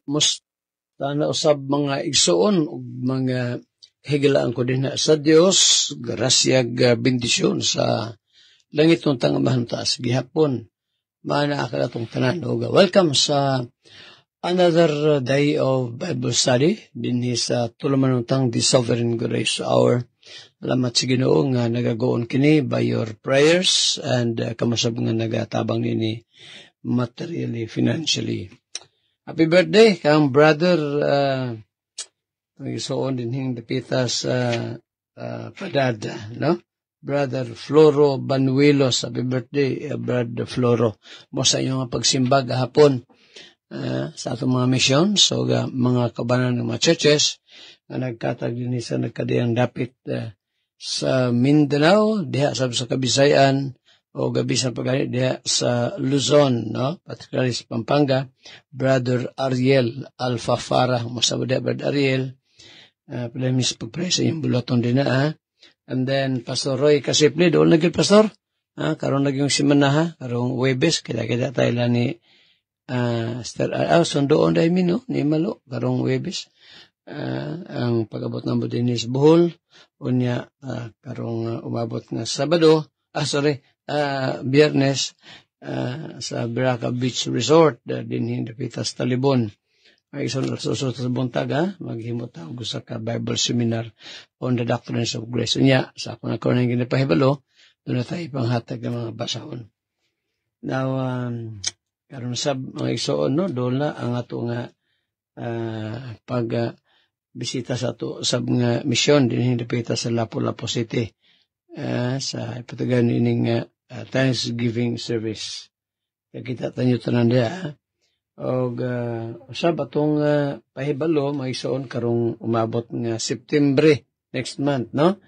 mus na usab mga igsuon ug mga higilaan ko din sa Dios, grasyag bendisyon sa langit ng tangamahan taas gihapon. Maana ka atong tanan ug welcome sa another day of Bible study dinhi sa tulumanutang The Sovereign Grace Hour. Salamat sa Ginoo nga nagagoon kini by your prayers and kamasab nga nagatabang nini materially, financially. Happy birthday kang brother nagsuon dinhing dapitas Padada, no? Brother Floro Banuelos, happy birthday, Brother Floro. Mo sa inyong pagsimba gahapon sa atong mga mission, so mga kabanan ng mga churches na nagkatag din sa nagkadiyang dapit sa Mindanao, diha sa Kabisayan, o gabi sa pagani diha sa Luzon, no? Particularly sa Pampanga, Brother Ariel Alfafara, masabot diha, Brother Ariel, palamis pagpray sa iyong bulaton din na, and then Pastor Roy Kasipli, doon naging pastor, karon naging simana ha, karong Webes, kita tayo lang ni sundoon dahil no, ni Malo, karong Webes, ang pag-abot ng Budinis Bohol, unya karong umabot nga Sabado, Biyernes, sa Biraca Beach Resort, dinhin dapitas Talibon. Ay isang susunod sa buntag, maghimot ang gusto ka Bible Seminar on the Doctrines of Grace. Unya, sa ako na ko na ginapahibalo, doon na tayo panghatag ng mga basahon. Now, karon sa mga igsoon, no, doon na ang ato nga bisita sa ato sa mga misyon din hindapita sa Lapu-Lapu City sa ipatagan ining Thanksgiving service. Kita tanyo tanan dia og usab atong pahibalo may igsoon karong umabot nga September next month, no?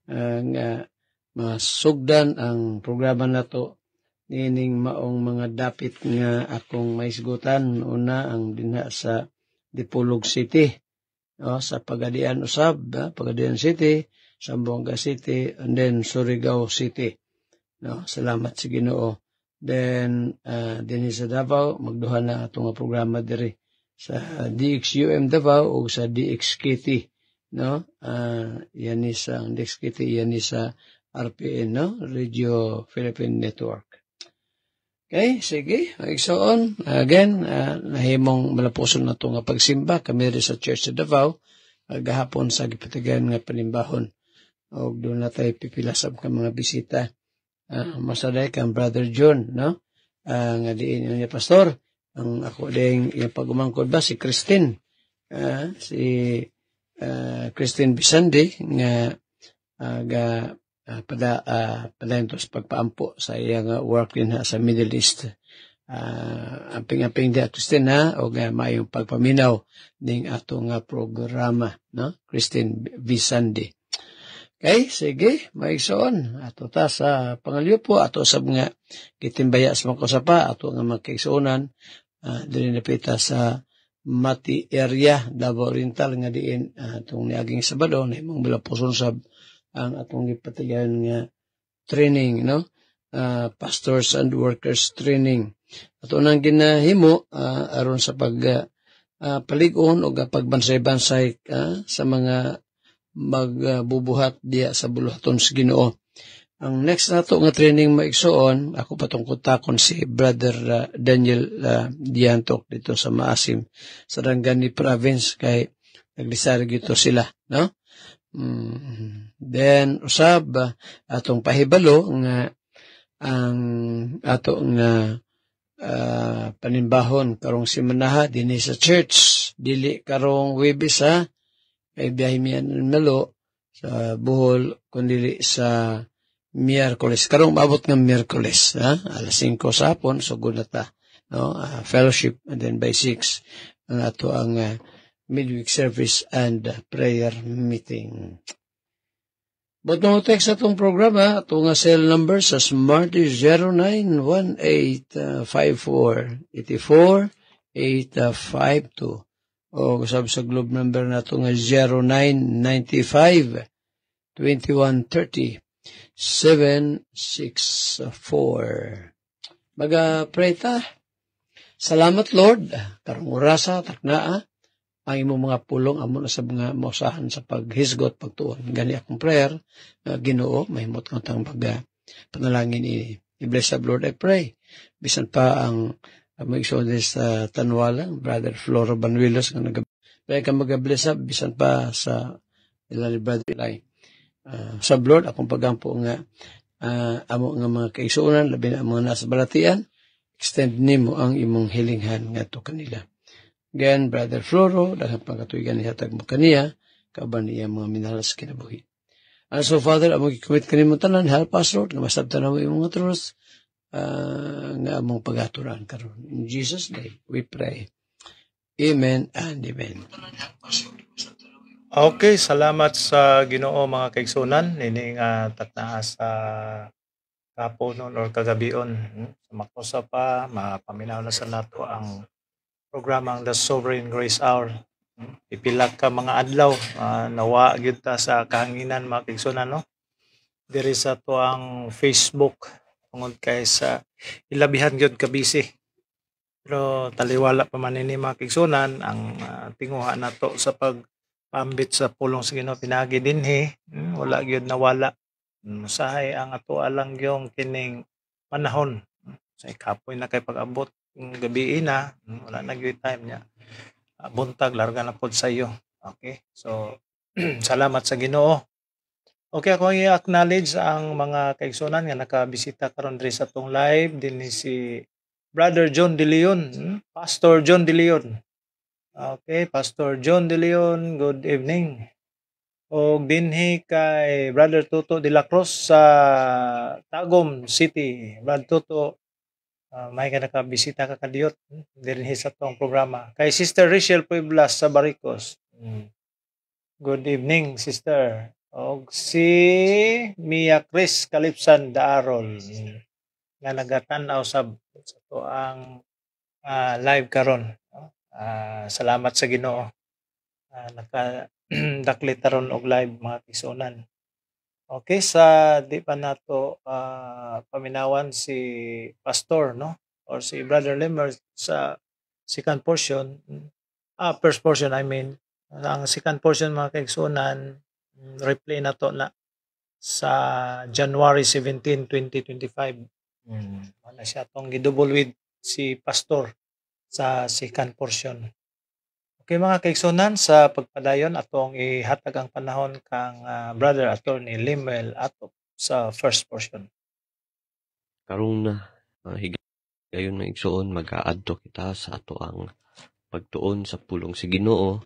Nga masugdan ang programa nato nining maong mga dapit nga akong maisgutan. Una ang dinha sa Dipolog City, no? Sa Pagadian usab, Pagadian City, Zamboanga City, and then Surigao City, no? Salamat sa Ginoo. Then dinhi sa Davao magduha na atong programa diri sa DXUM Davao o sa DXKT, no? Yan ni sa DXKT, yan ni sa RPN, no? Radio Philippine Network. Okay, sige, igsoon. Again, nahimong malapuson na ito nga pagsimba. Kami rin sa Church sa Davao, gahapon sa gipatigan nga panimbahon. O doon na tayo pipilasab ka mga bisita. Masaday kang Brother John, no? Nga diin yung pastor. Ang ako din yung pagumangkod ba, si Christine. Christine Bisandi, nga padayon to sa pagpaampo sa iyang work din sa Middle East. Amping-amping di Christine ha, o mayong pagpaminaw ning atong programa, no? Christine Bisandi. Okay, sige, maigsoon. Ato ta sa pangalyo po, ato sa mga kitimbaya sa mga kusapa, ato nga magkaigsuonan, dili napita sa Mati area, Davao Oriental, nga diin, itong niaging Sabado, na imong bilapuson sab ang atong ipatigan nga training, no? Pastors and Workers Training. Ato nang ginahimo, aron sa paligon o pagbansay-bansay sa mga magbubuhat diya sa buluhaton sa Ginoo. Ang next nato nga training maigsoon, ako patong kontakon si Brother Daniel Diantok dito sa Maasim, sa Rangani Province, kay naglisar gito sila, no? Then usab atong pahibalo nga ang ato nga panimbahon karong simanaha dinhi sa church, dili karong Huwebes ha, kay biyahe miyan Malo sa Bohol, kundi sa Miyerkules. Karong maabot nga Miyerkules, alas 5 sa hapon, sugod na ta, no? Fellowship, and then by 6 ang ato ang midweek service and prayer meeting. But no text atong programa, ato nga cell number sa Smart is 0918-54-84-852. O kasab sa globe number na ito nga 0995-2130-764. Maga-pray ta Salamat Lord, karong orasa taknaa ang imong mga pulong amo na sa mga mausahan sa paghisgot pagtuon. Gani akong prayer, Ginoo, mahimot kang tang panalangin ini. I-bless up Lord, I pray. Bisan pa ang mag-isodes sa Tanwalang, Brother Floro Banuelos, pray ka mag-bless up, bisan pa sa ilan ni Brother Eli. Sa Lord, akong pagampo nga amo nga mga kaigsuonan, labi na mga nasa balatian, extend nimo ang imong hilinghan nga to kanila. Again, Brother Floro, daghang pagkatuigan ni hatag mo kaniya, kaban niya mga minalas kinabuhi. And so, Father, among i-commit kanimo tanan, help us, Lord, nga masabtan mo yung mga truths, nga among pagaturan karon. In Jesus' name, we pray. Amen and amen. Okay, salamat sa Ginoo mga kaigsunan, nining taknaa sa kaponon or kagabion. Makosa pa, mapaminaw na sa nato ang programang The Sovereign Grace Hour. Ipila ka mga adlaw, nawa gyud ta sa kahanginan mga kaigsunan, no? Diri sa to ang Facebook tungod kay sa ilabihan gyud ka busy. Pero taliwala pa man ini mga kaigsunan ang tinguha nato sa pagpambit sa pulong sa Ginoo pinagi dinhi, wala gyud nawala. Usahay ang ato alang yung kining panahon. Sa kapoy na kay pag-abot gabi na, wala na gyud time niya. Buntag larga na pod sa iyo. Okay? So salamat sa Ginoo. Okay, ako i-acknowledge ang mga kaigsunan nga nakabisita karon diri sa tong live dinhi si Brother John De Leon, Pastor John De Leon. Okay, Pastor John De Leon, good evening. O dinhi kay Brother Tuto de la Cruz sa Tagum City. Brother Tuto, may ka nakabisita ka kadiyot dinhi sa tong programa. Kay Sister Rachel Pueblas sa Baricos. Good evening, Sister. O si Mia Chris Kalipsan Daarol nga nagatan-aw sa to ang live karon. Salamat sa Ginoo. Nakadaklit taron og live mga kaigsunan. Okay, sa di pa nato paminawan si Pastor, no? Or si Brother Limmer sa second portion. First portion, I mean. Ang second portion mga kaigsunan, replay na to na sa January 17, 2025. Wala siya itong gidouble with si Pastor sa second portion. Okay mga kaigsunan, sa pagpadayon atong ihatag ang panahon kang Brother Attorney Limel Atop sa first portion. Karong na higayon na igsuon mag-aadto kita sa ato ang pagtuon sa pulong sa Ginoo,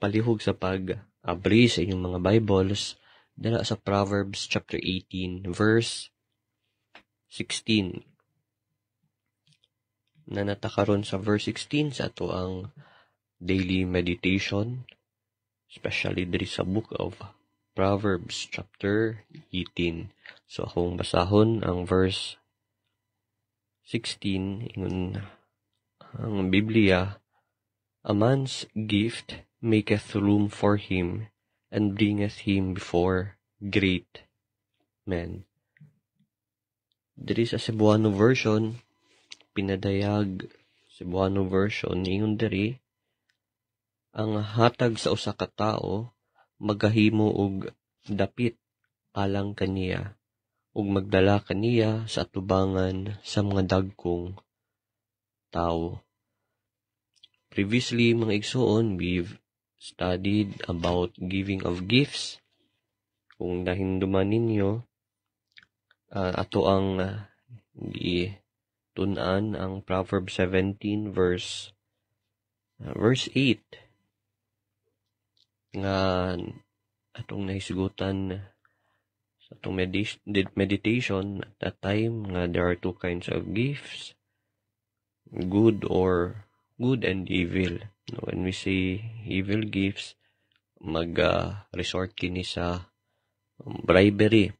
palihog sa pag-abri sa inyong mga Bibles dala sa Proverbs chapter 18 verse 16. Nanatakaron sa verse 16 sa ato ang daily meditation, especially diri sa book of Proverbs chapter 18. So akong basahon ang verse 16 ingon ang Biblia, "A man's gift maketh room for him, and bringeth him before great men." Diri sa Cebuano version, pinadayag Cebuano version, ingon diri, ang hatag sa usa ka tawo magahimo og dapit alang kaniya, ug magdala kaniya sa atubangan sa mga dagkong tao. Previously, mga igsoon, we've studied about giving of gifts. Kung nahinduman ninyo, ato ang tunan ang Proverbs 17 verse 8 nga atong nahisgutan sa atong meditation at that time nga there are two kinds of gifts, good and evil. When we say evil gifts, mag-resort kini sa bribery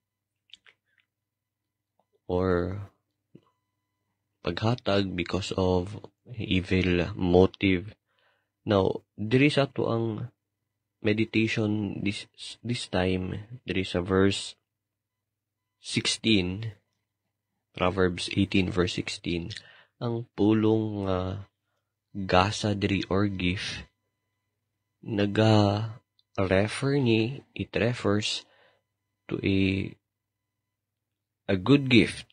or paghatag because of evil motive. Now, diri sa ato ang meditation this time, diri sa verse 16, Proverbs 18 verse 16, ang pulong gasa diri or gift it refers to a good gift.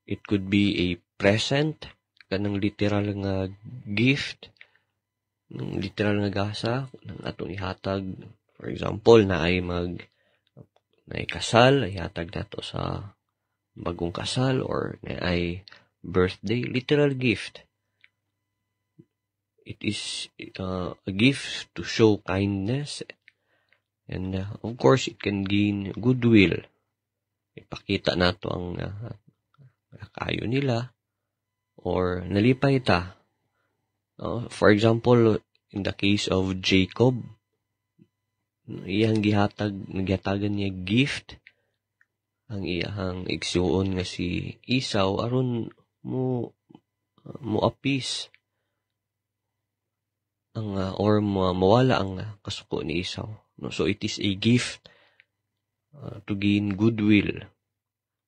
It could be a present, kanang literal nga gift, ng literal nga gasa ng atong ihatag. For example, naay kasal, ihatag nato sa bagong kasal, or naay birthday, literal gift. It is a gift to show kindness, and of course it can gain goodwill. Ipakita nato ang kayo nila or nalipay ta. For example, in the case of Jacob, iyang naghatagan niya gift ang iyang igsuon nga si Esau aron mo apis ang or mawala ang kasuko ni Esau. No, so it is a gift to gain goodwill.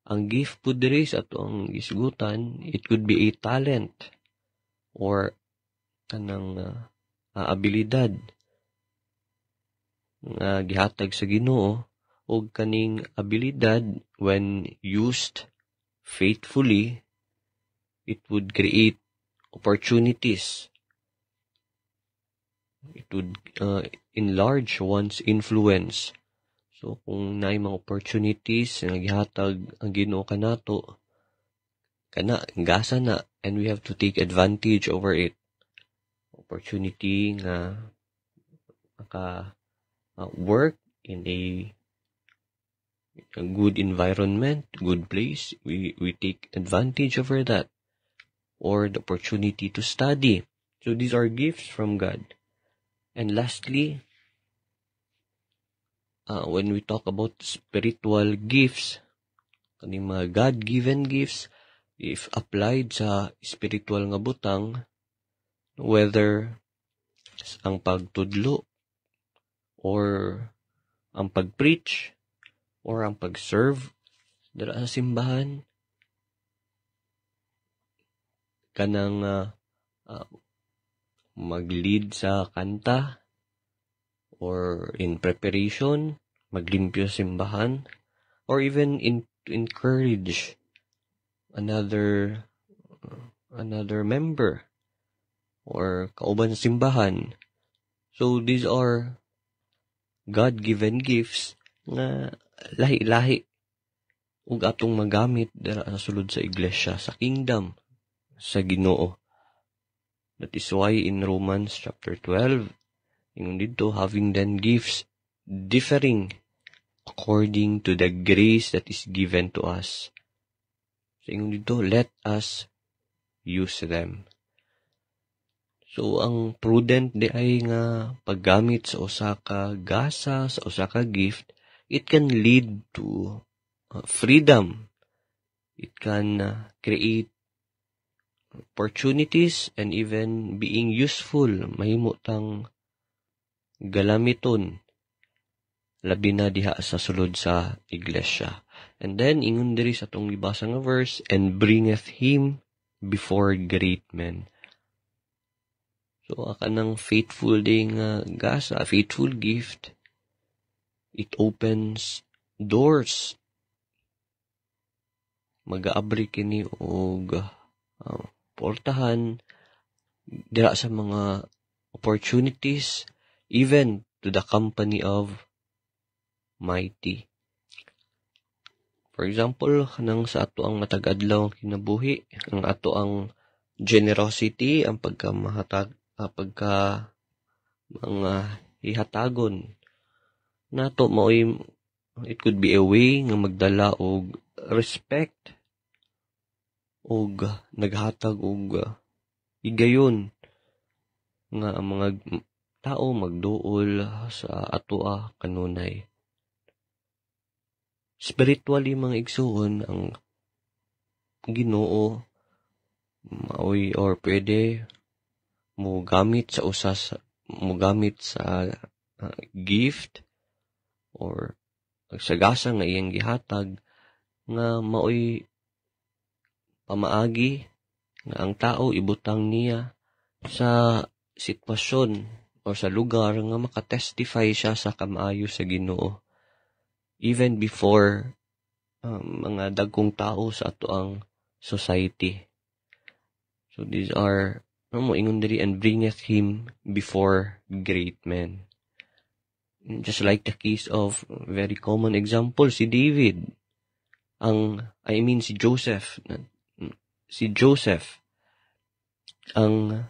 Ang gift po diri sa atong gisgutan, it could be a talent or kanang abilidad nga gihatag sa Ginoo, o kaning abilidad when used faithfully, it would create opportunities. It would enlarge one's influence. So, kung naay mga opportunities na gihatag ang Ginoo kanato, gasa na, and we have to take advantage over it. Opportunity nga work in a good environment, good place, we take advantage over that. Or the opportunity to study. So, these are gifts from God. And lastly, when we talk about spiritual gifts, kaning mga God-given gifts, if applied sa spiritual nga butang, whether ang pagtudlo, or ang pag-preach, or ang pag-serve dira sa simbahan, kanang mag-lead sa kanta, or in preparation, maglimpyo sa simbahan, or even to encourage another member or kauban sa simbahan. So these are God-given gifts nga lahi-lahi ug atong magamit dira sa sulod sa iglesia, sa kingdom sa Ginoo. That is why in Romans chapter 12, ingon dito, having then gifts differing according to the grace that is given to us. So ingon dito, let us use them. So ang prudent di ay nga paggamit sa usa ka gasa, sa usa ka gift, it can lead to freedom. It can create opportunities, and even being useful, mahimo tang galamiton, labi na diha sa sulod sa iglesia. And then ingon diri sa atong gibasa nga verse, and bringeth him before great men. So kanang faithful ding gasa, faithful gift, it opens doors. Mag-aabri kini og portahan dira sa mga opportunities, even to the company of mighty. For example, kanang sa ato ang matag-adlaw kinabuhi, ang ato ang generosity, ang mga ihatagon nato maoy, it could be a way nga magdala og respect og naghatag og higayon nga ang mga tao magduol sa atoa kanunay. Spiritually mga igsuon, ang Ginoo maoy or pwede mo gamit sa gift or sagasa nga iyang gihatag nga maoy pamaagi nga ang tao ibutang niya sa sitwasyon o sa lugar nga makatestify siya sa kamaayo sa Ginoo even before mga dagkong tao sa ato ang society. So these are ingon diri, and bringeth him before great men. Just like the case of very common example, si David, si Joseph. Si Joseph, ang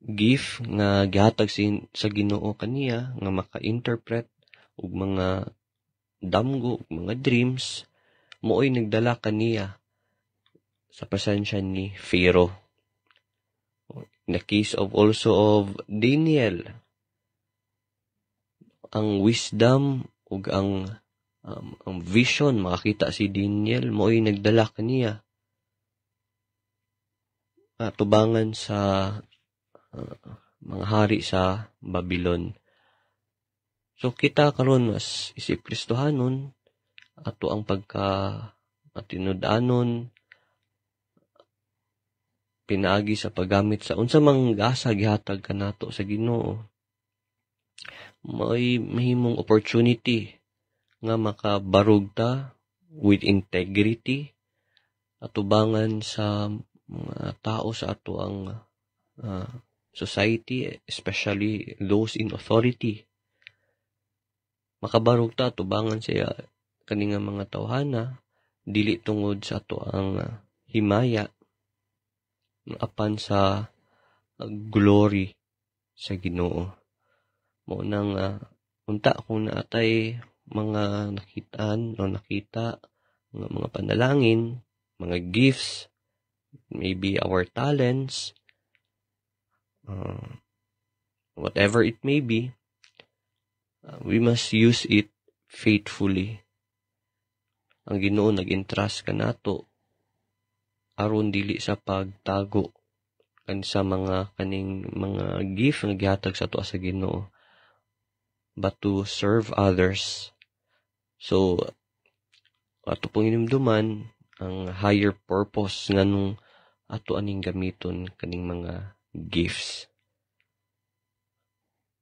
gift nga gihatag sa Ginoo kaniya nga maka-interpret og mga damgo, og mga dreams, mooy nagdala kaniya sa presensya ni Pharaoh. In the case of also of Daniel, ang wisdom ug ang vision makakita si Daniel, mooy nagdala kaniya tubangan sa mga hari sa Babylon. So kita karon mas isip Kristohanon ato ang pagka-tinud-anon pinaagi sa paggamit sa unsa mang gasa gihatag kanato sa Ginoo. May mahimong opportunity nga makabarog ta with integrity atubangan sa mga tao sa ato ang society, especially those in authority. Makabarog ta atubangan siya kani nga mga tawhana dili tungod sa ato ang himaya apan sa glory sa Ginoo. Mo nang unta kung naatay mga nakita mga panalangin, mga gifts, maybe our talents, whatever it may be, we must use it faithfully. Ang Ginoo nag-entrust kanato aron dili sa pagtago sa kaning mga gift nga gihatag sa ato sa Ginoo, but to serve others. So ato pong hinumduman ang higher purpose nganong ato aning gamiton kaning mga gifts.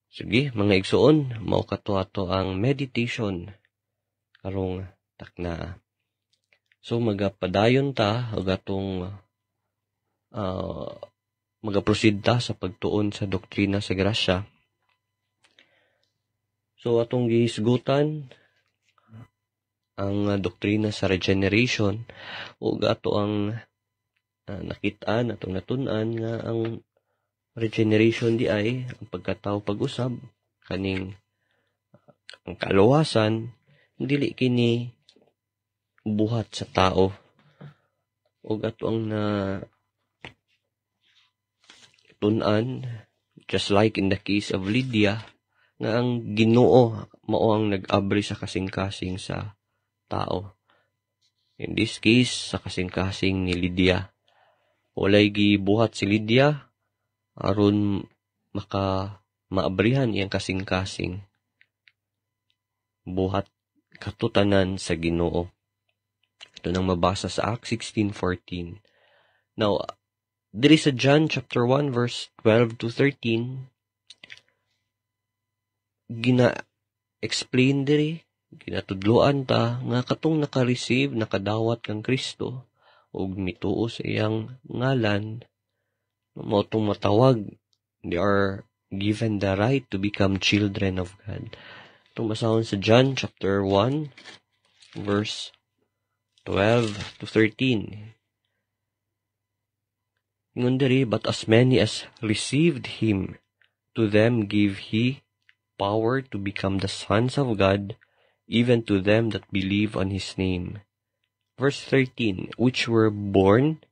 Sige, mga igsoon, mao kato ato ang meditation karong takna. So magapadayon ta og atong magaproceed ta sa pagtuon sa doktrina sa grasya. So atong gihisgutan ang doktrina sa regeneration ug ato ang nakitaan atong natun-an nga ang regeneration di ay ang pagkatao pag-usab kaning ang kaluwasan dili kini buhat sa tao ug ato ang tun-an just like in the case of Lydia nga ang Ginoo mao ang nag-abri sa kasing-kasing sa tao. In this case, sa kasing-kasing ni Lydia. Walay gibuhat si Lydia aron maabrihan iyang kasing-kasing. Buhat katutanan sa Ginoo. Ito nang mabasa sa Acts 16:14. Now, diri sa John chapter 1 verse 12 to 13, gina-explain diri, ginatudloan ta nga katong naka-receive, nakadawat kang Kristo ug mituo sa iyang ngalan, mao tong matawag, they are given the right to become children of God. Itong basahon sa John chapter 1 verse 12 to 13. Ingon diri, but as many as received him, to them gave he power to become the sons of God, even to them that believe on his name. Verse 13, which were born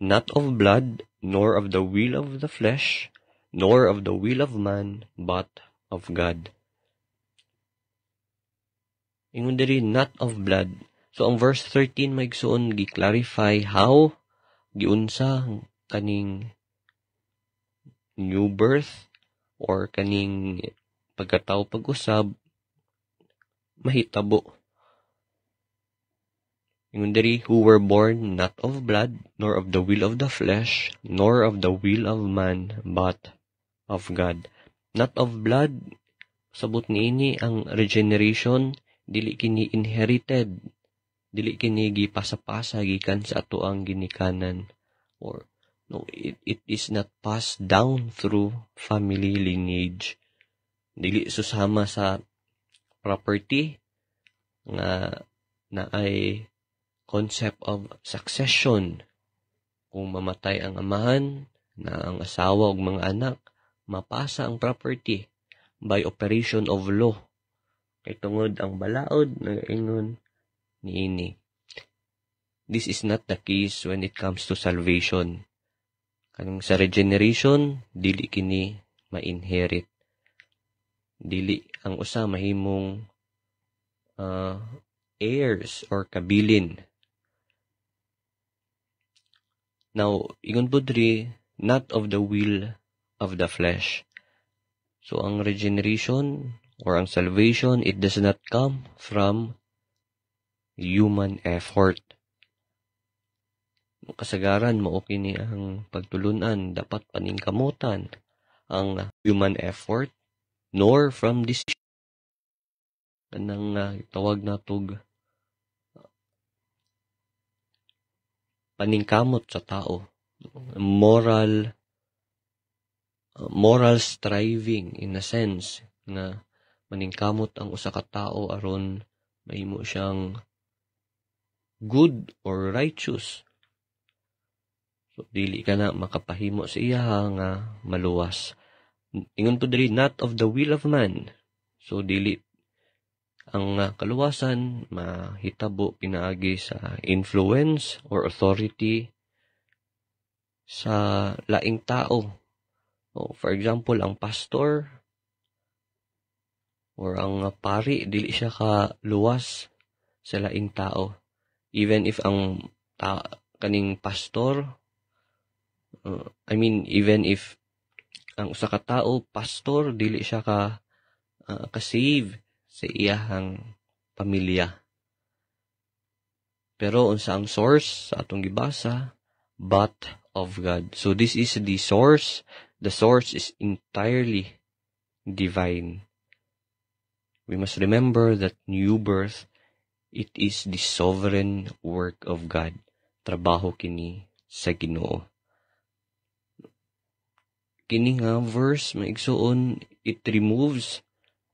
not of blood, nor of the will of the flesh, nor of the will of man, but of God. Ingon diri, not of blood. So ang verse 13 maigsoon gi-clarify how giunsa kaning new birth or kaning pagkatao pag-usab mahitabo. Ingon diri, who were born not of blood, nor of the will of the flesh, nor of the will of man, but of God. Not of blood, sabot niini ang regeneration, dili kini inherited, dili kini gipasa-pasa gikan sa ato ang ginikanan, or no, it is not passed down through family lineage. Dili susama sa property nga na ay concept of succession. Kung mamatay ang amahan, na ang asawa ug mga anak, mapasa ang property by operation of law. Kay tungod ang balaod nagaingon niini. This is not the case when it comes to salvation. Kanang sa regeneration, dili kini ma-inherit. Dili ang usa mahimong heirs or kabilin. Now, ingon po diri, not of the will of the flesh. So, ang regeneration or ang salvation, it does not come from human effort. Kasagaran, mao kini ang pagtulunan, dapat paningkamutan ang human effort, nor from this nang tawag natog paningkamot sa tao, moral striving in a sense nga maningkamot ang usa ka tao aron mahimo siyang good or righteous. So dili ka na makapahimo sa iya nga maluwas. Ingon po diri, not of the will of man. So dili ang kaluwasan mahitabo pinaagi sa influence or authority sa laing tao. For example, ang pastor or ang pari, dili siya kaluwas sa laing tao. Even if ang kaning pastor, even if ang usa ka tao, pastor, dili siya ka-save sa iyahang pamilya. Pero unsa ang source sa atong gibasa? But of God. So this is the source. The source is entirely divine. We must remember that new birth, it is the sovereign work of God. Trabaho kini sa Ginoo. Kini nga verse maigsuon, it removes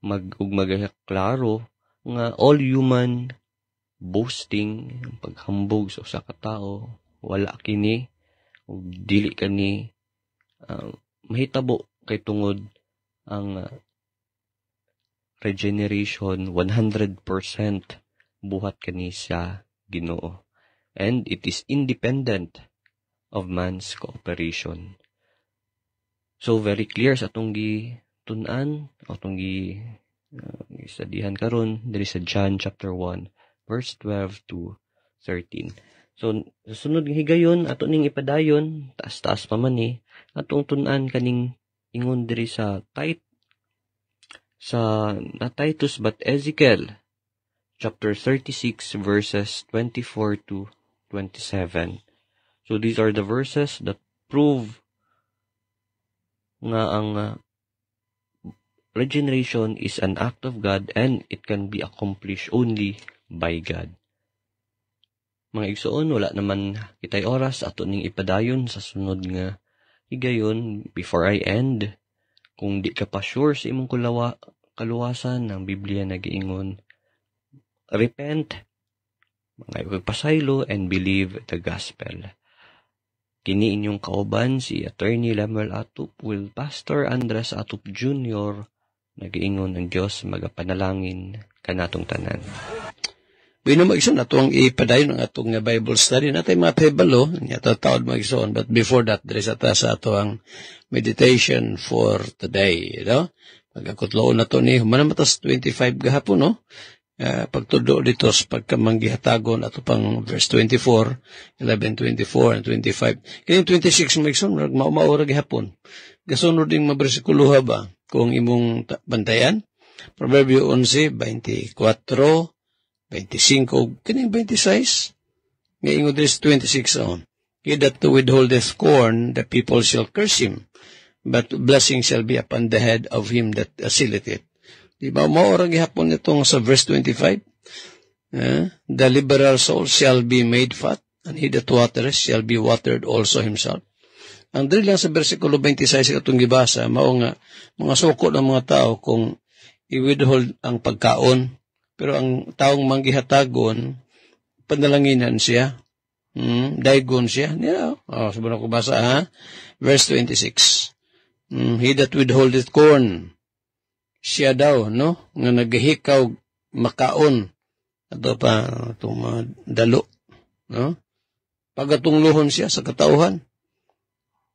magaklaro nga all human boasting, paghambog sa usa ka tawo, wala kini ug dili kani mahitabo kay tungod ang regeneration 100% buhat kani sa Ginoo, and it is independent of man's cooperation. So very clear sa atong gitun-an, atong gistudihan karon diri sa John chapter 1 verse 12 to 13. So sunod nga higayon ato ning ipadayon, taas-taas pa man atong tun-an kaning ingon diri sa Titus but Ezekiel chapter 36 verses 24 to 27. So these are the verses that prove nga ang regeneration is an act of God and it can be accomplished only by God. Mga igsoon, wala naman kitay oras ato ning ipadayon sa sunod nga higayon. Before I end, kung di ka pa sure sa imong kaluwasan, ang Biblia nagiingon, repent, mga ipagpasaylo, and believe the gospel. Kini inyong kauban si Attorney Lemuel Atup will Pastor Andres Atup Jr. Nagiingon ang Diyos magapanalangin kanatong tanan. Bino mag-ison ato ang ipadayon ang atong Bible study natay mga pebalo nya taud mag-ison, but before that there is sa ato ang meditation for today, magakutloon nato ni human matas 25 gahapon, pagtudo dito sa pagkamanggihatagon ato pang verse 24, 11, 24, and 25. Kaya 26 mag-ison, maura gihapon. Gasunod ding mabersikulo ba? Kung imong bantayan, Proverbio 11, 24, 25, kining 26, Ngayon, this 26 on. He that withholdeth corn, the people shall curse him, but blessing shall be upon the head of him that sealeth it. Diba, maorang gihapon itong sa verse 25. The liberal soul shall be made fat, and he that watereth shall be watered also himself. Ang dali lang sa versikulo 26 itong gibasa, mao nga mga suko ng mga tao kung i-withhold ang pagkaon, pero ang taong manggihatagon, panalanginan siya, daigon siya. Sabihin ko basa, verse 26. He that withholdeth corn, siya daw, no? Nga naghihikaw makaon, ato pa itong dalo, no? Pagatungluhon siya sa katauhan,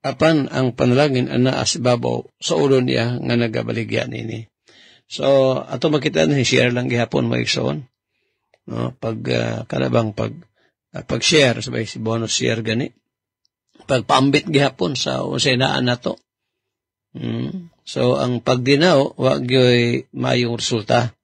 apan ang panalangin ana asibabaw sa ulo niya nga nagabaligyan ini. So ato makita ni share lang gihapon mo igsoon, no? Kanabang pag-share sabay si bonus share gani, pagpaambit gihapon sa usenaan nato. So ang pagdinaw wa gyoy mayong resulta.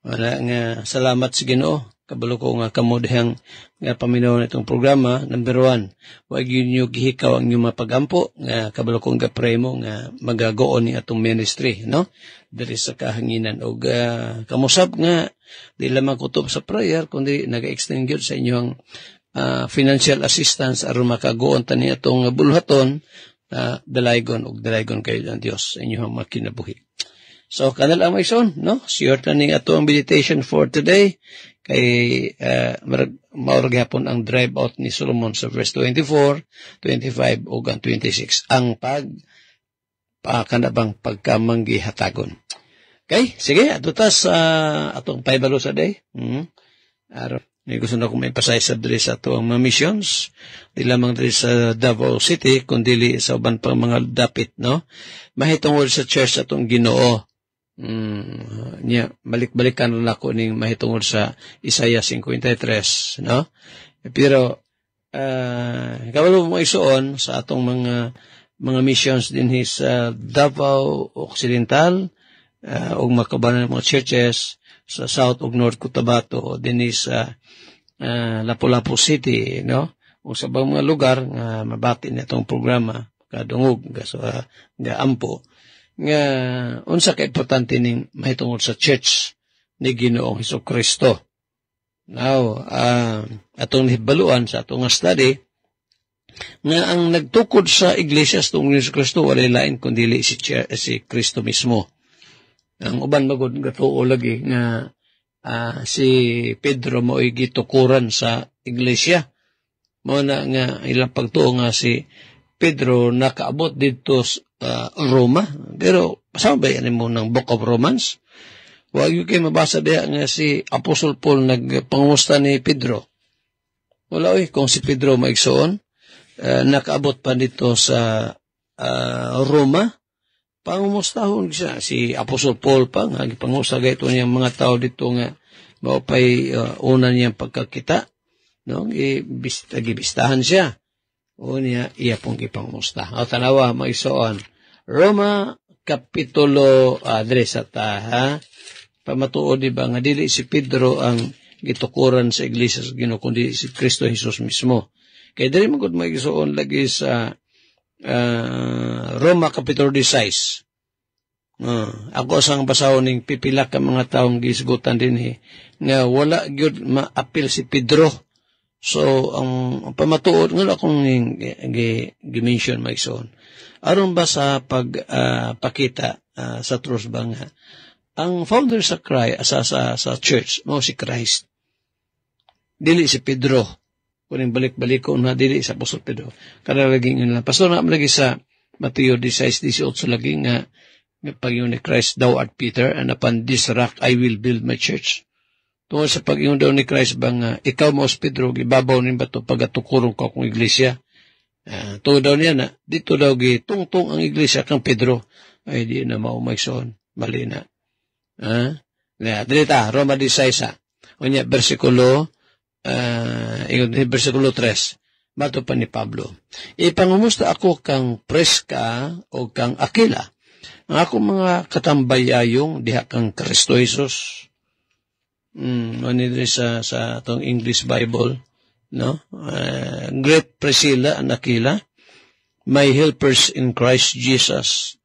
Wala nga salamat sa Ginoo. Kabalo ko nga kamudhang nga paminaw na itong programa. Number 1, wag yun nyo gihikaw ang inyong mapagampo. Nga kabalo ko nga pray mo nga magagoon ni atong ministry, no? Dari sa kahanginan. O kamusap nga, di lamang kutob sa prayer, kundi nag-extend yun sa inyong financial assistance aron makagoon tani atong bulhaton dalaygon kayo ng Dios sa inyong makinabuhi. So, kanal ang may son, no? Sure taning ato ang meditation for today. Kay maurag hapon ang drive out ni Solomon sa verse 24, 25 ug 26 ang kanabang pagkamanggihatagon. Okay, sige, ato tas atong paibalo sa day. May gusto na kong may pasaysa diri sa ato ang mga missions, di lamang diri sa Davao City kundi sa uban pang mga dapit, no? Mahitungod sa church atong Ginoo. Balik-balikan lang ako ning mahitungod sa Isaiah 53, no? Pero kabalo mo isuon sa atong mga missions din sa Davao Occidental ug makabanan mga churches sa South ug North Cotabato din sa Lapu-Lapu City, no? O sa mga lugar nga mabati nitong programa kadungog ga ampo nga unsa ka importante ning mahitungod sa church ni Ginoong Hesukristo. Now, atong hibaluan sa atong study nga ang nagtukod sa iglesia sa Ginoong Hesukristo wala lain kundi si Kristo mismo. Ang uban magud gatuo lagi nga si Pedro mo gitukuran sa iglesia. Mao na nga ilang pagtuo nga si Pedro nakaabot dito Roma, pero pasama ba yan mo ng Book of Romans? Huwag yung kayo mabasa diya nga si Apostle Paul nagpangusta ni Pedro. Wala kung si Pedro maigsoon, nakaabot pa dito sa Roma, pangumustahon siya. Si Apostle Paul pa, pangusta ito niyang mga tao dito nga maupay una niyang pagkakita, no? Gibistahan siya. O niya, iya pong ipangumusta. O tanawa, maisoon. Roma, Kapitulo, adres at pamatuod, diba, nga dili si Pedro ang gitukuran sa iglesia sa Ginoo, kundi si Kristo Jesus mismo. Kaya dili magud maisoon lagi sa Roma, Kapitulo 16. Ako sang basahon ning pipila ka mga taong gisgutan din nga wala gyud maapil si Pedro. So, ang pamatuod, nga akong gi-mention maigsoon. Aron ba sa pagpakita sa truth ba nga, ang founder sa church, mo si Christ. Dili si Pedro. Kuning balik-balik ko na dili sa Apostol Pedro. Kada lagi nga pastor na lagi sa Mateo 16:18 lagi nga pag-ingon ni Christ, thou art Peter, and upon this rock I will build my church. Tungkol sa pag-ingon daw ni Christ bang ikaw mo, Pedro, gibabaw ni bato pagatukurong ka kong iglesia. Tungkol daw niya na, dito daw gitungtong ang iglesia kang Pedro. Ay, di na maumagsoon. Mali na. Dito, Roma 16. Unya, versikulo 3. Mato pa ni Pablo. Ipangumusta ako kang Preska o kang Aquila. Ang akong mga katambayayong diha kang Kristo Jesus. Manidri sa atong English Bible, no? Great Priscilla and Aquila, my helpers in Christ Jesus.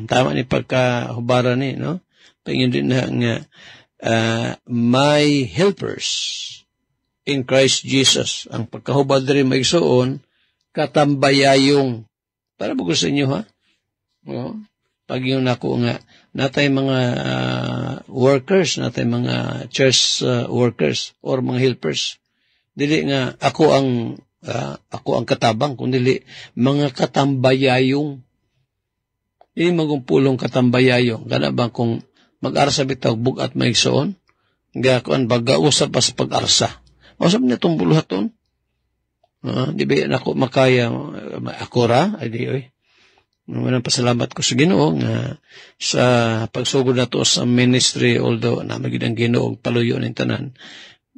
Tama ni pagkahubara ni, no? Pangin din na nga, my helpers in Christ Jesus. Ang pagkahubad rin maigsoon, katambayayong. Para ba gusto inyo, ha? No? Pag yun ako nga, natay mga workers, natay mga church workers or mga helpers. Dili nga ako ang katabang, kundi mga katambayayong. Hindi magumpulong katambayayong. Gana ba kung mag-arsa bitaw bugat maigsoon? Gakuan baga-usap pa sa pag-arsa. Masab na itong buluhaton. Di ba yan ako makaya ako ra? Ay di oy. Manang pasalamat ko sa Ginoo nga sa pagsugod na to sa ministry, although namagid ang Ginoo paluyo ning tanan.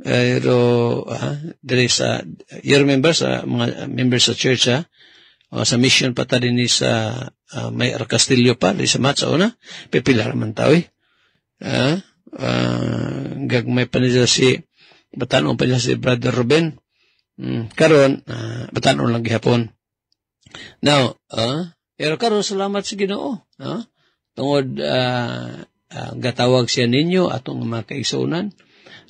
Pero diri sa you remember sa mga members sa church sa mission pa ta din sa may Castillo pa di sa Matsa una pipilar man taw gagmay pa nila si batanon pa nila si Brother Ruben karon batanon lang gihapon now pero karon salamat sa Ginoo tungod gatawag siya ninyo atong mga kaigsunan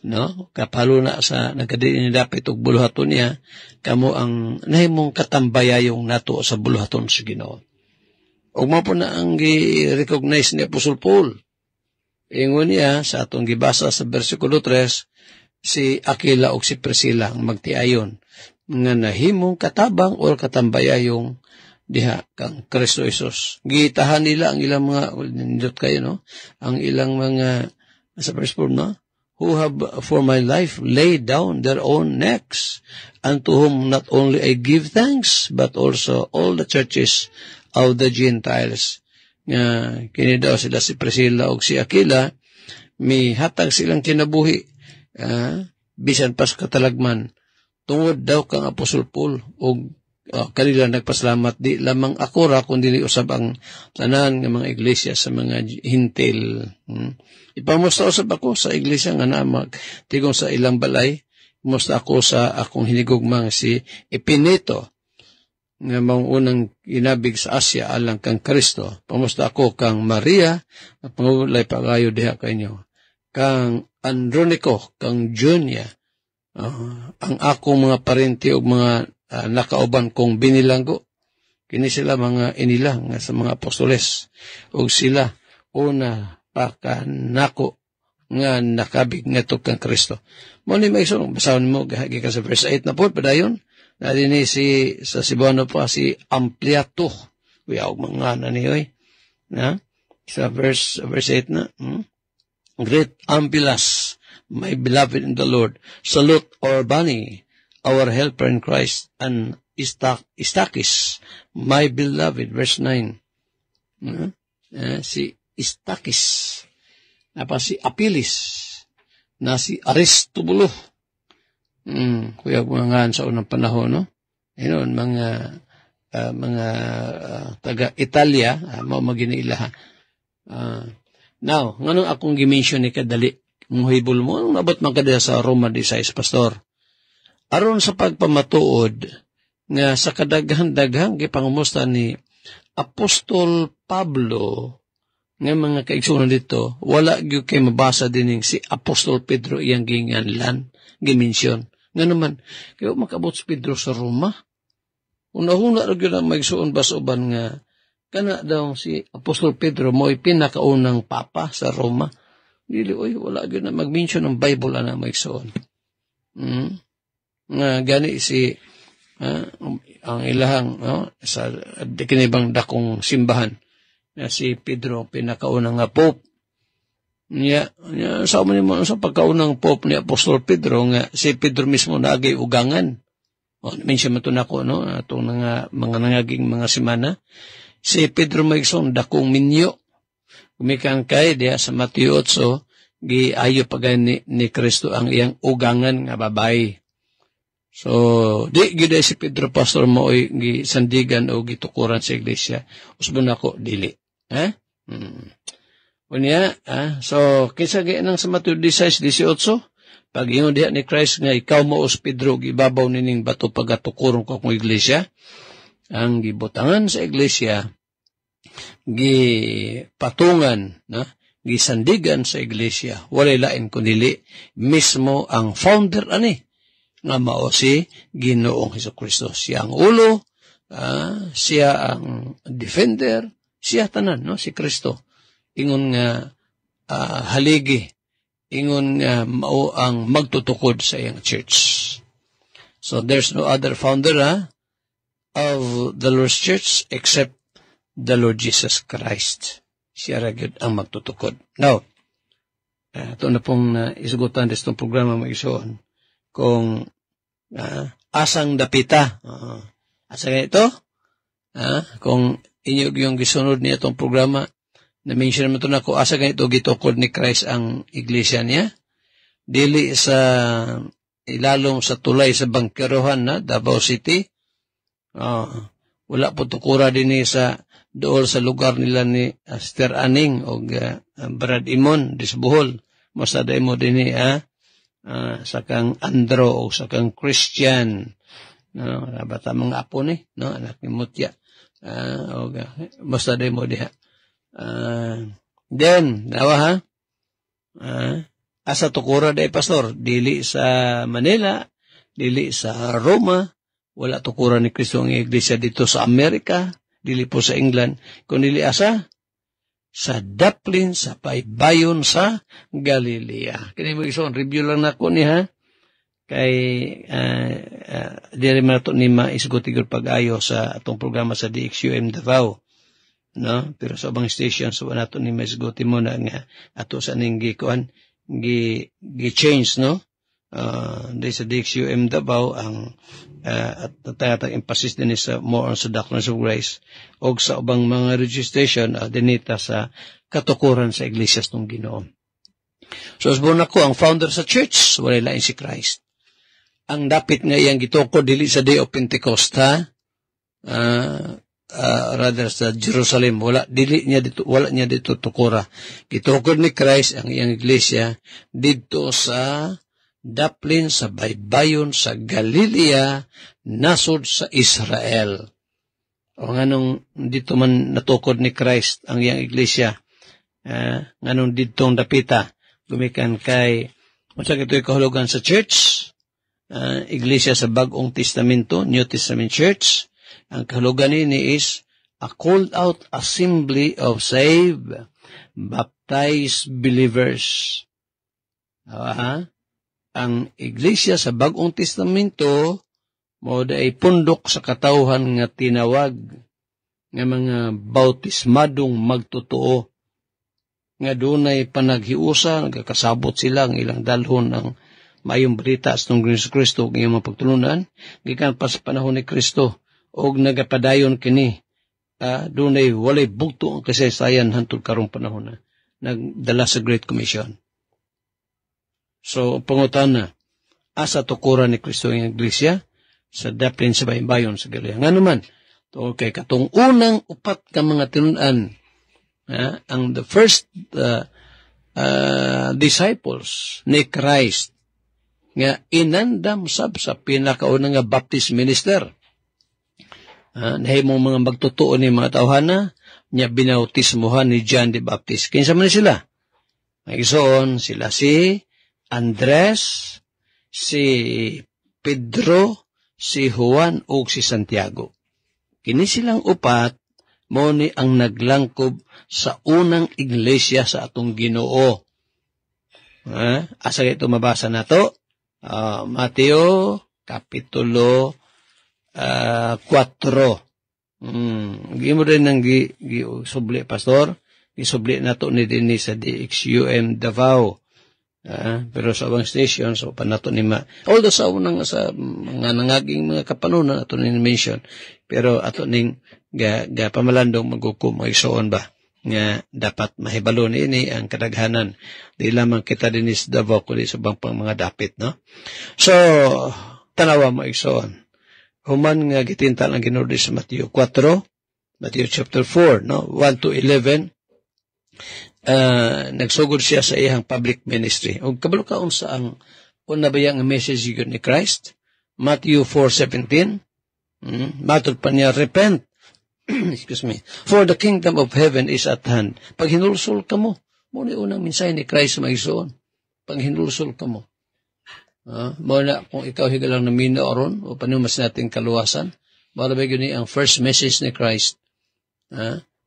no kapalo na sa nagkadili ni dapit og buluhaton niya kamo ang nahimong katambayayong nato sa buluhaton sa Ginoo ug mao po na ang gi-recognize ni Apostol Paul ingon niya sa atong gibasa sa bersikulo 3 si Aquila ug si Priscilla ang magtiayon nga nahimong katabang o katambayayong diha kang Kristo Jesus gitahan nila ang ilang mga nindot kayo no ang ilang mga sa verse 4 no who have for my life laid down their own necks, and to whom not only I give thanks, but also all the churches of the Gentiles. Kini daw sila si Priscilla o si Aquila, may hatag silang kinabuhi, bisan pas katalagman, tungod daw kang Apostol Paul, o kanila nagpasalamat, di lamang ako ra, kundi usab ang tanan ng mga iglesia sa mga hintil. Ipamusta usab ako sa iglesia nga namag tigong sa ilang balay. Musta ako sa akong hinigugmang si Epinito nga maunang inabig sa Asia alang kang Kristo. Pamusta ako kang Maria na pangulay pagayo diha kanyo. Kang Andronico, kang Junia, ang akong mga parente o mga nakauban kong binilanggo. Kini sila mga inilang sa mga apostoles. O sila una pakanako nga nakabig nga to kang Kristo. Muna may isang basahon mo, gikan sa verse 8 na po, padayon, na din sa Cebuano pa si Ampliato. Kuya, mga naniyoy. Sa verse 8 na, Great Amplias, my beloved in the Lord, salute Urbani, our helper in Christ, and Istakis, my beloved, verse 9. Si Istakis, na pa si Apilis, na si Aristobulo. Kuya mga sa unang panahon, no? Ayun, mga taga Italia, maginiila. Now, nganong akong gimension ni kadali, muhibol mo, anong nabot man kada sa Roma 16, Pastor? Aron sa pagpamatuod, nga sa kadaghan-daghang gipangumusta ni Apostol Pablo, nga mga kaigsunan dito, wala gyud kay mabasa din si Apostol Pedro iyang ginganlan, gimensyon. Nga naman, kayo makabot si Pedro sa Roma. Una-una rin yun ang maigsuon basuban nga, kana daw si Apostol Pedro mo'y pinakaunang papa sa Roma. Dili, wala gyud na mag-mention ng Bible na maigsuon. Nga gani si, ang ilahang, sa kinibang dakong simbahan, na si Pedro, pinakaunang nga Pope. Sa pagkaunang Pope ni Apostol Pedro, nga si Pedro mismo naagay ugangan. Mention mo ito na ako, itong mga nangaging mga semana. Si Pedro maigsoon, dakong minyo. Kumikang kay diya sa Mateo 8, giayo pagay ni Kristo ang iyang ugangan nga babae. So, di gida si Pedro Pastor mo ay gisandigan o gitukuran sa iglesia. Usbon ako, dili. Unya, so, kinsa ganang sa Mateo 16, 18, Pag ingon diha ni Christ nga ikaw maos Pedro gibabaw nining bato pagatukuron ko akong iglesia, ang gibutangan sa iglesia gipatungan na gisandigan sa iglesia walay lain kundi mismo ang founder ani nga mao si Ginoong Hesukristo. Siya ang ulo, siya ang defender, siya tanan no si Kristo. Ingon nga haligi, ingon nga mao ang magtutukod sa iyang church. So there's no other founder of the Lord's church except the Lord Jesus Christ. Siya ragid ang magtutukod. Now, ito na pong isugutan itong programa mag-isuon kung asang dapita. Asa ito? Kung inyo yung gisunod niya itong programa, na-mention naman ito na kung asa ganito gitukod ni Christ ang iglesia niya. Dili sa ilalong sa tulay sa bangkerohan na Davao City. Wala po tukura din sa dool sa lugar nila ni Sister Aning o Brad Imon di sa Bohol. Masada mo din sa kang Andro o sa kang Christian. Bata mga apo ni, no? Anak ni Mutya. Masada mo diha. Then, nawa asa tukura day pastor, dili sa Manila, dili sa Roma, wala tukura ni Kristo ang iglesia dito sa Amerika, dili po sa England, kundi asa sa Dublin, sa Paybayon sa Galilea. Kini mo isong review lang nako ni kay diri man to ni maisgutigol pag-ayo sa atong programa sa DXUM Davao. No, pero sa ubang station so nato ni mesguti mo na nga ato sa ning gikuan gi-change no dahil sa DXUM Davao ang at tatayatang emphasis din sa more on sa doctrines of grace o sa ubang mga registration dinita sa katukuran sa iglesias ng Ginoo. So asbon ako ang founder sa church wala lain si Christ. Ang dapit nga iyang gitukod dili sa Day of Pentecost rather sa Jerusalem wala niya dito tukura. Gitukod ni Christ ang iyang iglesia dito sa Dublin sa Baybayon sa Galilea nasod sa Israel. O nganong dito man natukod ni Christ ang iyang iglesia nganong ditong dapita gumikan kay unsa kitoy kahulugan sa church iglesia sa Bagong Testamento New Testament Church. Ang kahulugan ini is a called out assembly of saved, baptized believers. Ang iglesia sa Bagong Testamento mo ay pundok sa katawhan nga tinawag nga mga bautismadong magtotoo nga dunay panaghiusa nagakasabot sila ang ilang dalhon ng mayong balita sa Kristo ng iyang pagtulunan gikan pa sa panahon ni Kristo og nagapadayon kini dunay walay bugto ang kasaysayan hantod karong panahon na nagdala sa Great Commission. So pangutana asa tukura ni Kristo ang iglesia sa Dublin sa Baybayon sa Galilea. Nga naman to kay katong unang upat ka mga tinunan ang the first disciples ni Christ nga inandam sab sa pinakaunang nga Baptist minister. Nahimong mga magtotoo ni mga tawhana niya binautismohan ni John the Baptist. Kinsa man sila? Magison sila si Andres, si Pedro, si Juan o si Santiago. Kini silang upat mo ni ang naglangkob sa unang iglesia sa atong Ginoo. Asa ito mabasa nato? Mateo kapitulo 4. Gimo rin nang gi-subli pastor, gi-subli nato ni dinhi sa DXUM Davao. Pero sa ubang station so panato ni although sa unang sa mga nangaging mga kapanunan ato ni mention pero ato ning ga pamalandong magukom magsuon ba nga dapat mahibalo ini ang kadaghanan di lamang kita dinis Davao kundi sa ubang pang mga dapit no. So tanawa mo igsoon human nga gitinta lang Ginoo sa Mateo 4 Matthew chapter 4 no 1 to 11 nagsugod siya sa iyang public ministry. O kabalo kaon sa ang una ba yung message yun ni Christ? Matthew 4:17. Matod pa niya, repent. Excuse me. For the kingdom of heaven is at hand. Pag hinulsol ka mo, muna unang mensahe ni Christ maisoon. Pag hinulsol ka mo. Muna kung ikaw higalang namino aron, o panumas natin kaluwasan, marabay yun ang first message ni Christ.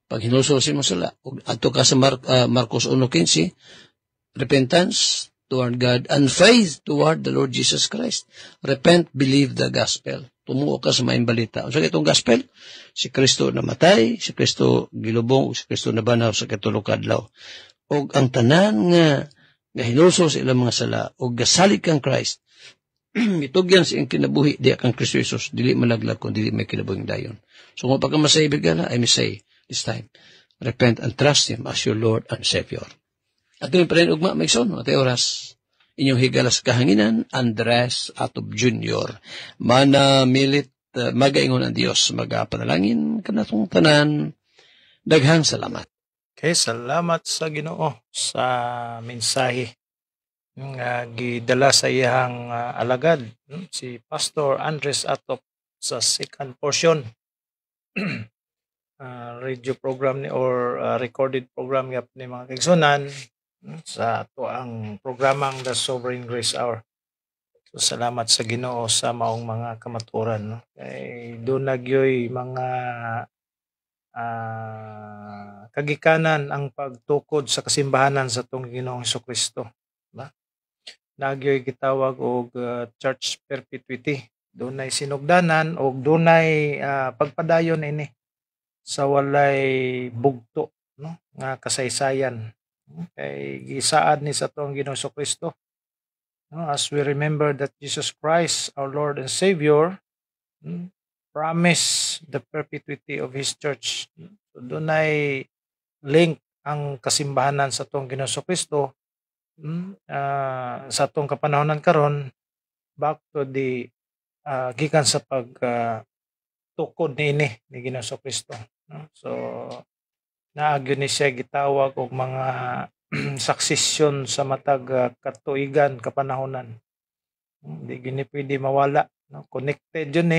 Pag hinulsol si mo sila, ato ka sa Marcos 1:15, repentance toward God and faith toward the Lord Jesus Christ. Repent, believe the gospel. Tumuo ka sa maayong balita. So itong gospel, si Kristo namatay, si Kristo gilubong, si Kristo nabanaw sa katulog adlaw. O ang tanan nga hinulsol sa ilang mga sala, o gasalig kang Christ, mitugyan sa iyong kinabuhi, di kang Kristo Jesus, dili malaglag kung dili may kinabuhing dayon. So kung pagkamasay bigala, I may say this time, repent and trust Him as your Lord and Savior. At yung pa rin ugma, may son, at oras, inyong higalas kahanginan, Andres Atob Jr. Mana milit, magaingon ang Diyos, magapanalangin kanatong tanan, daghang salamat. Okay, salamat sa Ginoo sa mensahe nga gidala sa iyang alagad, si Pastor Andres Atop sa second portion radio program ni or recorded program nga ni mga kaigsunan sa ato ang programang The Sovereign Grace Hour. So salamat sa Ginoo sa maong mga kamatuoran, kay doon nagyoy mga kagikanan ang pagtukod sa kasimbahanan sa tong Ginoong Hesukristo, ba? Nagyoy gitawag og church perpetuity. Dunay sinugdanan og dunay pagpadayon ini sa walay bugto, no, nga kasaysayan. Kay gisaad ni sa tong Ginoong Hesukristo, no, as we remember that Jesus Christ, our Lord and Savior, promise the perpetuity of His church. So dunay link ang kasimbahanan sa tong Ginoong Hesukristo sa tong kapanahonan karon back to the gikan sa pag tukod ni Ginoong Hesukristo. So naagyo ni siya gitawag og mga succession sa matag katuigan kapanahonan. Di gini pwede mawala, no? Connected yun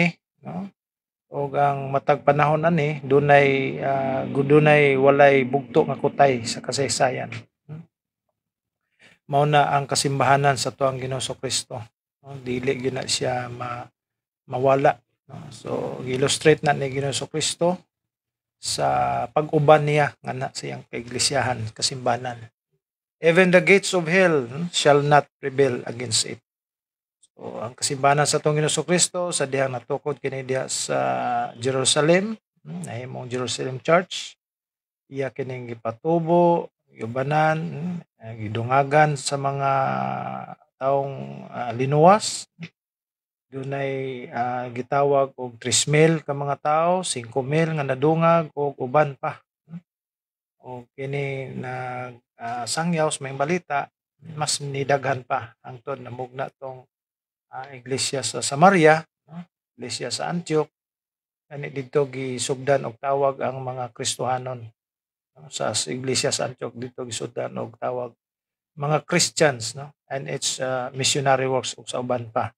no? O ang matag panahon ani dunay walay bugto nga kutay sa kasaysayan. Mao na ang kasimbahanan sa tuang Ginoong Hesukristo, no? Dili gyud na siya mawala, no? So illustrate na ni Ginoong Hesukristo sa pag-uban niya nga na sa iyang kaiglesiyahan, kasimbahanan. Even the gates of hell shall not prevail against it. So, ang kasimbahanan sa tong Ginoong Hesukristo sa dihang natukod kini diha sa Jerusalem, nahimong Jerusalem Church, iya kining gipatubo, yubanan, gidungagan sa mga taong linuwas. Dunay gitawag og 3,000 ka mga tao, 5,000 nga nadungag og uban pa. O kini sangyaw sa may balita, mas nidaghan pa hangtod namugna tong iglesia sa Samaria, iglesia sa Antioch, ani dito gisugdan og tawag ang mga Kristohanon. Sa iglesia sa Antioch dito gisugdan og tawag mga Christians, no? And its missionary works ug sa uban pa.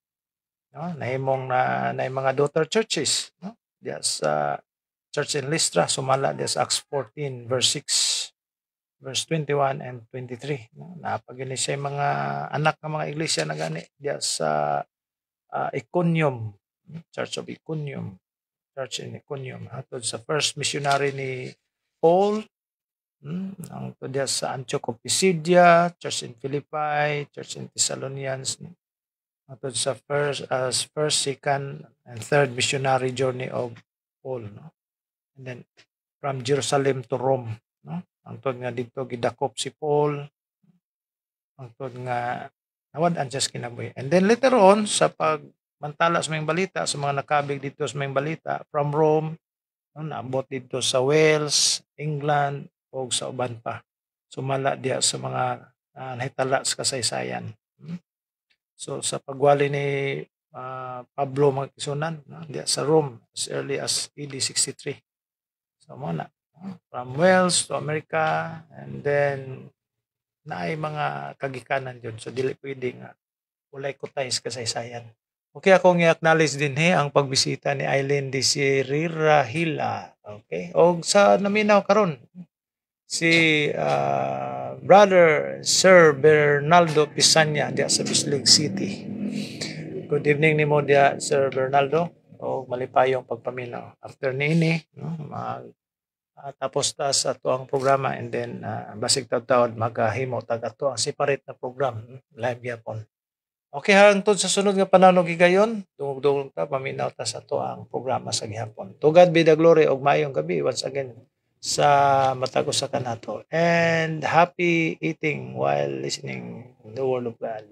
No? Nahimong na mga daughter churches, no? Diya sa church in Lystra, sumala diya sa Acts 14 verse 6, verse 21 and 23. No? Napagini siya mga anak ng mga iglesia na gani diya sa Iconium, Church of Iconium, Church in Iconium. Hatod sa first missionary ni Paul, ang to diya sa Antioch of Pisidia, Church in Philippi, Church in Thessalonians. Hatod sa first, second, and third missionary journey of Paul, no? And then from Jerusalem to Rome, no? Angtod nga dito gidakop si Paul, angtod nga nawad-an siya kinabuhi. And then later on sa pagmantala sa mga balita, sa mga nakabig dito sa mga balita from Rome, no, naabot dito sa Wales, England, o sa uban pa. Sumala diya sa mga nahitala sa kasaysayan. So sa pagwali ni Pablo Magkisunan, no, diya sa Rome as early as AD 63. So muna, from Wales to America, and then naay mga kagikanan dyan. So dili pwede nga walay kutay sa kasaysayan. Okay, akong i-acknowledge din ang pagbisita ni Eileen Desirira Hila. Okay, o sa naminaw karon si Brother Sir Bernaldo Pisanya diya sa Bislig City. Good evening nimo diya Sir Bernaldo, o malipayong pagpaminaw. After niini, no, tapos ta sa ato ang programa, and then basig taud-taud maghahimo tag ato ang separate na program, live gyapon. Okay, hangtod sa sunod nga panahon gigayon, dungog-dungog ta paminaw ta sa ato ang programa sa gihapon. To God be the glory, og maayong gabi once again sa matag usa kanato, and happy eating while listening the word of God.